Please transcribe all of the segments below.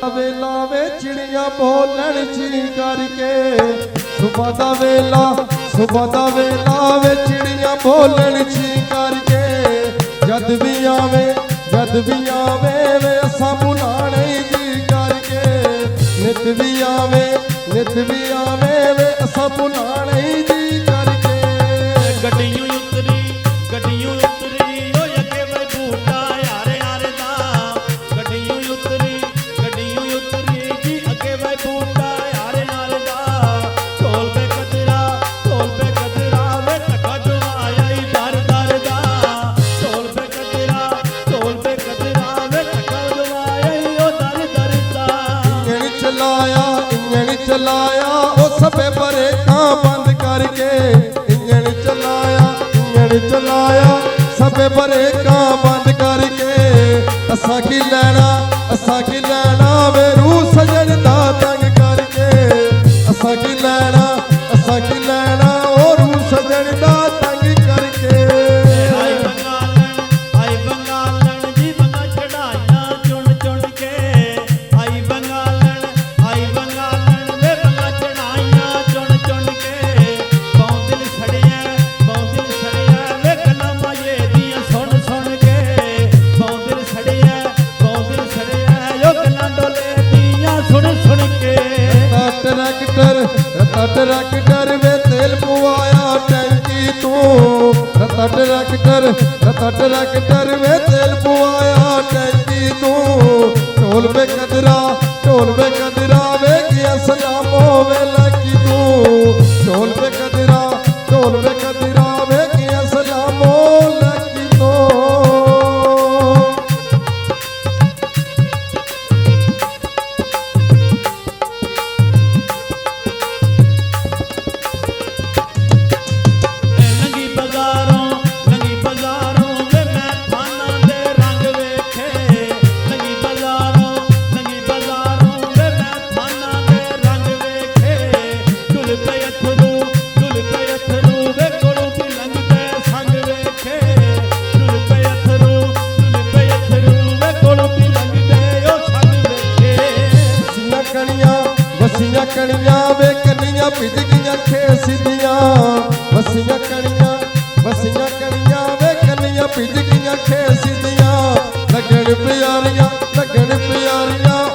ਵੇਲਾ ਵੇ ਚਿੜੀਆਂ ਬੋਲਣ ਚੀ ਕਰਕੇ ਸੁਬਹ ਦਾ ਵੇਲਾ ਵੇ ਚਿੜੀਆਂ ਬੋਲਣ ਚੀ ਕਰਕੇ ਜਦ ਵੀ ਆਵੇ ਵੇ ਅਸਾਂ ਬੁਲਾਣੇ ਜੀ ਕਰਕੇ ਨਿਤ ਵੀ ਆਵੇ ਵੇ ਅਸਾਂ ਬੁਲਾਣੇ ਜੀ ਕਰਕੇ ਗੱਡੀਆਂ ਉਤਰੀ ਓ ਅੱਗੇ ਵੇ ਬੂਟਾ ਯਾਰ ਦਾ ਗੱਡੀਆਂ ਉਤਰੀ ਜੀ ਅੱਗੇ ਵੇ ਬੂਟਾ ਯਾਰ ਦਾ ਢੋਲ ਪੇ ਕਦਰਾ ਵੇ ਟਕਾ ਜਵਾਇਆ ਈ ਦਰ ਦਾ ਢੋਲ ਪੇ ਕਦਰਾ ਵੇ ਟਕਾ ਜਵਾਇਆ ਈ ਓ ਦਰ ਦਾ ਇੰਜਣ ਚਲਾਇਆ ਉਹ ਸਭੇ ਬਰੇਕਾਂ ਬੰਦ ਕਰਕੇ ਇੰਜਣ ਚਲਾਇਆ ਸਭੇ ਬਰੇਕਾਂ ਬੰਦ ਕਰਕੇ ਅਸਾਂ ਕੀ ਲੈਣਾ ਵੇ ਰੂਹ ਸਜਣ ਦਾ ਤੰਗ ਕਰਕੇ ਅਸਾਂ ਕੀ ਲੈਣਾ ਉਹ ਰੂਹ ਸਜਣ ਦਾ ਤੰਗ ਕਰਕੇ ਆਈ ਬੰਗਾਲਣ ਜੀ ਬੰਗਾ ਚੜਾਈਆਂ ਚੁਣ ਕੇ ਆਈ ਬੰਗਾਲਣ ਵੇ ਬੰਗਾ ਚੜਾਈਆਂ ਚੁਣ ਕੇ ਬੌਂਦਿਲ ਸੜਿਆ ਵੇ ਗੱਲਾਂ ਮਾਏ ਦੀਆਂ ਸੁਣ ਕੇ ਬੌਂਦਿਲ ਸੜਿਆ ਓ ਗੱਲਾਂ ਡੋਲੇ ਦੀਆਂ ਸੁਣ ਕੇ ਟਰੈਕਟਰ ਵੇ ਤੇਲ ਪਵਾਇਆ ਟੈਂਕੀ ਤੂੰ ਰਤਾ ਟਰੈਕਟਰ ਵੇ ਤੇਲ ਪਵਾਇਆ ਟੈਂਕੀ ਤੂੰ ਢੋਲ ਵੇ ਕਦਰਾ ਵੇ ਗਿਆ ਸਲਾਮੋ ਵੇ ਲੱਗੀ ਤੂੰ ਢੋਲ ਵੇ ਕਦਰਾ ਵੇ ਗਿਆ ਸਲਾਮੋ ਲੱਗੀ ਤੂੰ ਲੰਗੀ ਬਾਜ਼ਾਰੋਂ ਵੇ ਮੈਂ ਥਾਨਾਂ ਦੇ ਰੰਗ ਵੇਖੇ ਲੰਗੀ ਬਾਜ਼ਾਰੋਂ ਵੇ ਮੈਂ ਥਾਨਾਂ ਦੇ ਰੰਗ ਵੇਖੇ ਢੁਲ ਪਏ ਅਥਰੂ ਵੇ ਕੋਲੋਂ ਦੀ ਲੰਘਦੇ ਸੰਗ ਵੇਖੇ ਢੁਲ ਪਏ ਅਥਰੂ ਵੇ ਕੋਲੋਂ ਦੀ ਲੰਘਦੇ ਉਹ ਸੰਗ ਵੇਖੇ ਵਸੀਆਂ ਕਣੀਆਂ ਵੇ ਕੰਨੀਆਂ ਭਿੱਜ ਗਈਆਂ ਖੇਸ ਦੀਆਂ ਵਸੀਆਂ ਕਣੀਆਂ ਵੇ ਕੰਨੀਆਂ ਭਿੱਜ ਗਈਆਂ ਖੇਸ ਦੀਆਂ ਲੱਗਣ ਪਿਆਰੀਆਂ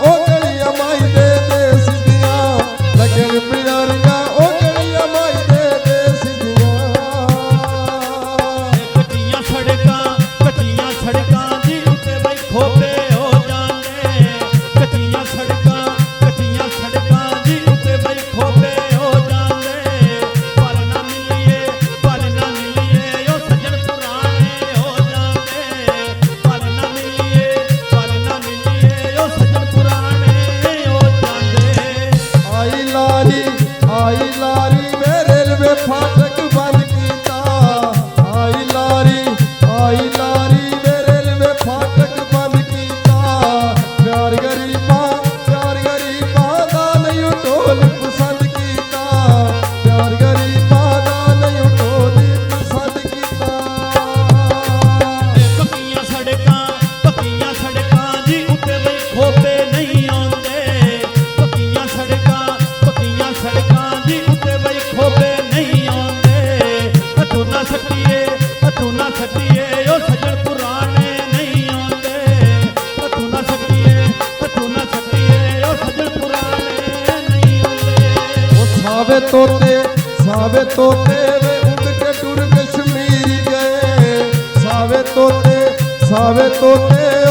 ਉਹ ਗਲੀਆਂ ਮਾਈ ਦੇ ਦੇਸ ਦੀਆਂ ਲੱਗਣ ਪਿਆਰੀਆਂ ਉਹ ਗਲੀਆਂ ਮਾਈ ਦੇ ਦੇਸ ਦੀਆਂ ਕੱਚੀਆਂ ਸੜਕਾਂ ਜੀ ਉੱਤੇ ਬਈ ਖੋਪੇ ਹੋ ਜਾਂਦੇ ਕੱਚੀਆਂ ਸੜਕਾਂ ਜੀ ਉੱਤੇ ਬਈ ਖੋਪੇ ਹੋ ਜਾਂਦੇ ਪਲ ਨਾ ਮਿਲੀਏ ਉਹ ਸੱਜਣ ਪੁਰਾਣੇ ਹੋ ਜਾਂਦੇ ਪਲ ਨਾ ਮਿਲੀਏ ਉਹ ਸੱਜਣ ਪੁਰਾਣੇ ਹੋ ਜਾਂਦੇ ਆਈ ਲਾਰੀ ਵੇ ਰੇਲਵੇ ਫਾਟਕ ਬੰਦ ਕੀਤਾ ਆਈ ਲਾਰੀ ਵੇ ਰੇਲਵੇ ਫਾਟਕ ਬੰਦ ਕੀਤਾ ਪਿਆਰ ਗਰੀਬਾਂ ਦਾ ਨਹੀਂ ਢੋਲ ਪਸੰਦ ਕੀਤਾ ਪਿਆਰ ਗਰੀਬਾਂ ਦਾ ਨਹੀਂ ਢੋਲ ਪਸੰਦ ਕੀਤਾ ਪੱਕੀਆਂ ਸੜਕਾਂ ਜੀ ਉੱਤੇ ਬਈ ਖੋਪੇ ਨਹੀਂ ਆਉਂਦੇ ਪੱਕੀਆਂ ਸੜਕਾਂ ਜੀ ਉੱਤੇ ਬਈ ਖੋਪੇ ਨਹੀਂ ਆਉਂਦੇ ਹੱਥੋਂ ਨਾ ਛੱਡੀਏ ਉਹ ਸੱਜਣ ਪੁਰਾਣੇ ਨਹੀਂ ਆਉਂਦੇ ਹੱਥੋਂ ਨਾ ਛੱਡੀਏ ਉਹ ਸੱਜਣ ਪੁਰਾਣੇ ਨਹੀਂ ਆਉਂਦੇ ਉਹ ਸਾਵੇ ਤੋਤੇ ਵੇ ਉੱਡ ਕੇ ਟੁਰ ਕਸ਼ਮੀਰ ਗਏ ਸਾਵੇ ਤੋਤੇ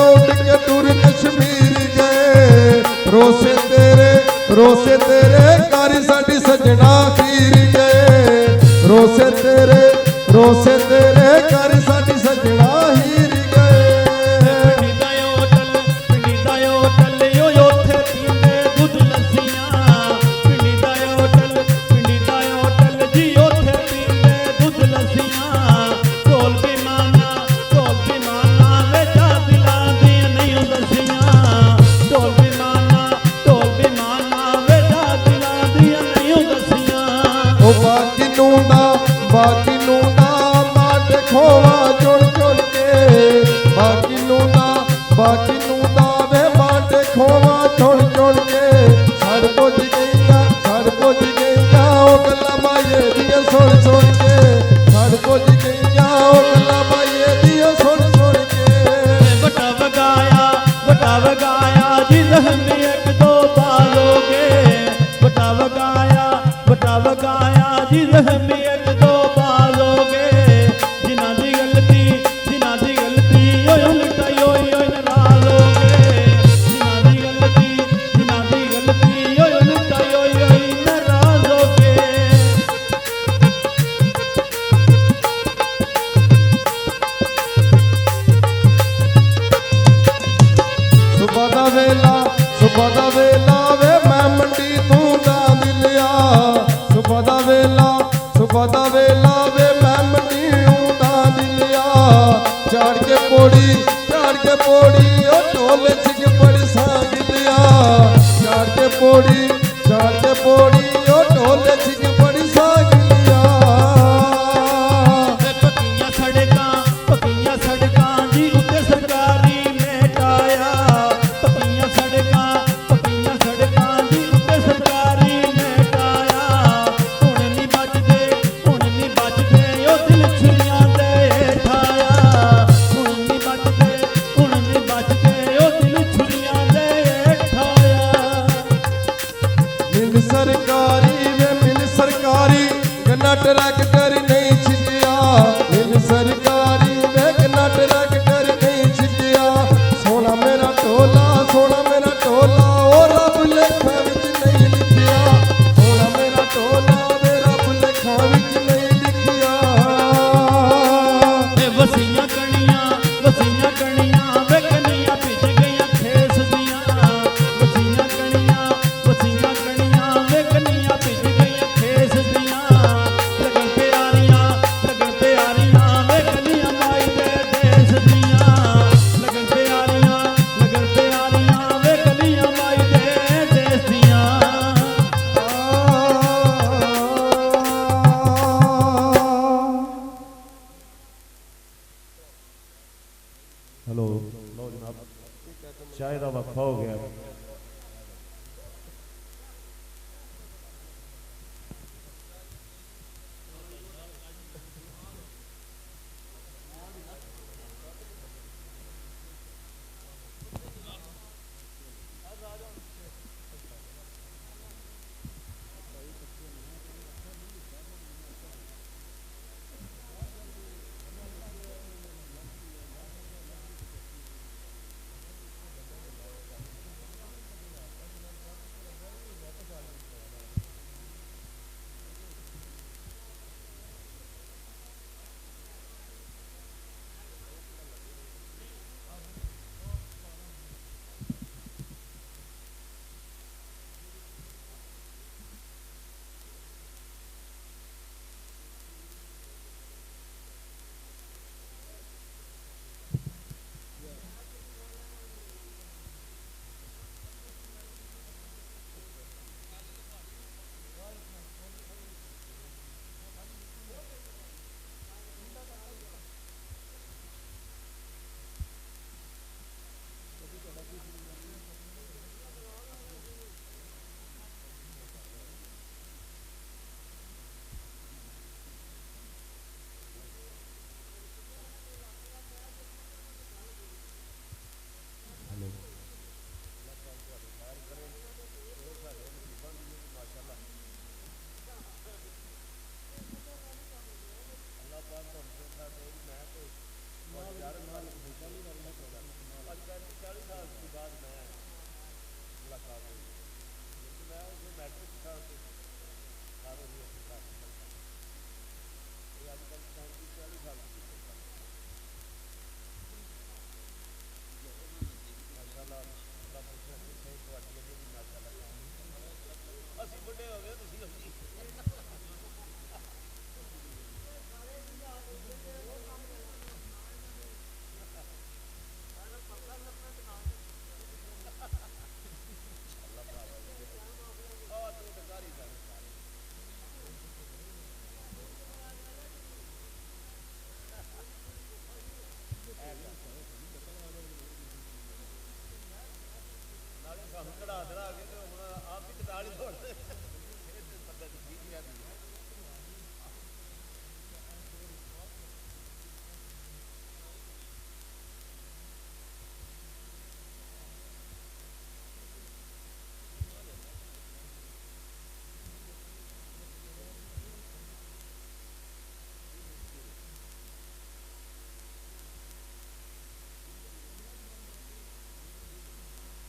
ਉੱਡ ਕੇ ਟੁਰ ਕਸ਼ਮੀਰ ਗਏ ਰੋਸੇ ਤੇਰੇ ਘਰ ਸਾਡੀ ਸਜਣਾ ਖੀਰ ਗਏ ਰੋਸੇ ਤੇਰੇ ਘਰ ਸਾਡੀ ਸਜਣਾ ਹੀਰ ਗਏ ਪਿੰਡੀ ਦਾ ਹੋਟਲ ਓ ਉੱਥੇ ਪੀਂਦੇ ਦੁੱਧ ਲੱਸੀਆਂ ਪਿੰਡੀ ਦਾ ਹੋਟਲ ਜੀ ਉੱਥੇ ਪੀਂਦੇ ਦੁੱਧ ਲੱਸੀਆਂ ਢੋਲ ਬਿਮਾਨਾ ਵੇ ਜਾ ਦਿਲਾਂ ਦੀਆਂ ਨਹੀਂ ਦੱਸੀਆਂ ਢੋਲ ਬਿਮਾਨਾ ਵੇ ਜਾ ਦਿਲਾਂ ਦੀਆਂ ਨਹੀਂ ਦੱਸੀਆਂ ਉਹ ਬਾਕੀ ਨੂੰ छोड़ के साड़ पुज गईया ओ गल्ला माये दिया सुन के साड़ पुज गईया ओ गल्ला माये दिया सुन के बटा वगाया जी जहमी एक दो पालोगे बटा वगाया जी जहमी एक दो पालोगे जिना दी गलती ओय उल्टाई ओय नालोगे जिना दी गलती ओय उल्टाई ओय नालोगे सुबह दा वेला वे मैं मंडी तू दांद लिया सुबह दा वेला वे मैं मंडी दांद लिया चाड़ के पौड़ी ओ ढोले छिक बड़ी सांग लिया चाड़ के पौड़ी ओ ढोले छिक बड़ी सांग लिया पक्कियां सड़कां जी उत्ते सरकारी मेटाया पक्कियां सड़कां